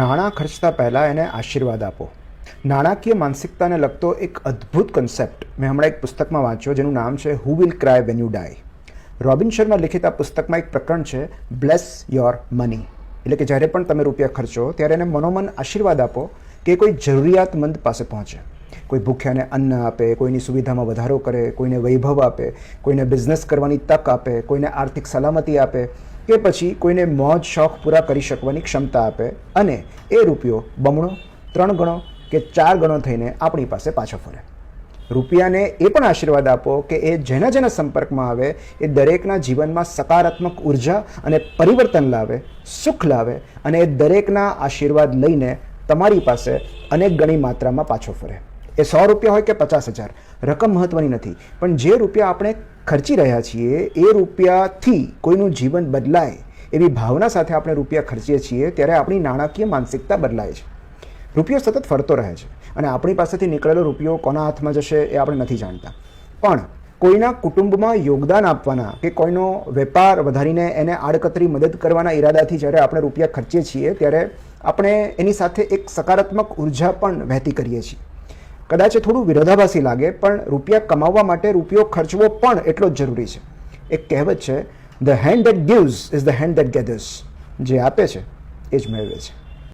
નાણાં ખર્ચતા પહેલાં એને આશીર્વાદ આપો. નાણાકીય માનસિકતાને લગતો એક અદ્ભુત કન્સેપ્ટ મેં હમણાં એક પુસ્તકમાં વાંચ્યો, જેનું નામ છે who will cry when you die. Robin Sharma લિખિત આ પુસ્તકમાં એક પ્રકરણ છે બ્લેસ યોર મની, એટલે કે જ્યારે પણ તમે રૂપિયા ખર્ચો ત્યારે એને મનોમન આશીર્વાદ આપો કે કોઈ જરૂરિયાતમંદ પાસે પહોંચે, કોઈ ભૂખ્યાને અન્ન આપે, કોઈની સુવિધામાં વધારો કરે, કોઈને વૈભવ આપે, કોઈને બિઝનેસ કરવાની તક આપે, કોઈને આર્થિક સલામતી આપે, કે પછી કોઈને મોજ શોખ પૂરા કરી શકવાની ક્ષમતા આપે, અને એ રૂપિયો બમણો, 3 ગણો કે 4 ગણો થઈને આપણી પાસે પાછો ફરે. રૂપિયાને એ પણ આશીર્વાદ આપો કે એ જેના જેના સંપર્કમાં આવે એ દરેકના જીવનમાં સકારાત્મક ઉર્જા અને પરિવર્તન લાવે, સુખ લાવે, અને એ દરેકના આશીર્વાદ લઈને તમારી પાસે અનેક ગણી માત્રામાં પાછો ફરે. એ 100 રૂપિયા હોય કે 50,000, રકમ મહત્ત્વની નથી, પણ જે રૂપિયા આપણે ખર્ચી રહ્યા છીએ એ રૂપિયાથી કોઈનું જીવન બદલાય એવી ભાવના સાથે આપણે રૂપિયા ખર્ચીએ છીએ ત્યારે આપણી નાણાકીય માનસિકતા બદલાય છે. રૂપિયો સતત ફરતો રહે છે અને આપણી પાસેથી નીકળેલો રૂપિયો કોના હાથમાં જશે એ આપણે નથી જાણતા. પણ કોઈના કુટુંબમાં યોગદાન આપવાના કે કોઈનો વેપાર વધારીને એને આડકતરી મદદ કરવાના ઈરાદાથી જ્યારે આપણે રૂપિયા ખર્ચીએ છીએ ત્યારે આપણે એની સાથે એક સકારાત્મક ઉર્જા પણ વહેતી કરીએ છીએ. કદાચ એ થોડું વિરોધાભાસી લાગે, પણ રૂપિયા કમાવવા માટે રૂપિયો ખર્ચવો પણ એટલો જ જરૂરી છે. એક કહેવત છે, the hand that gives is the hand that gathers. જે આપે છે એ જ મેળવે છે.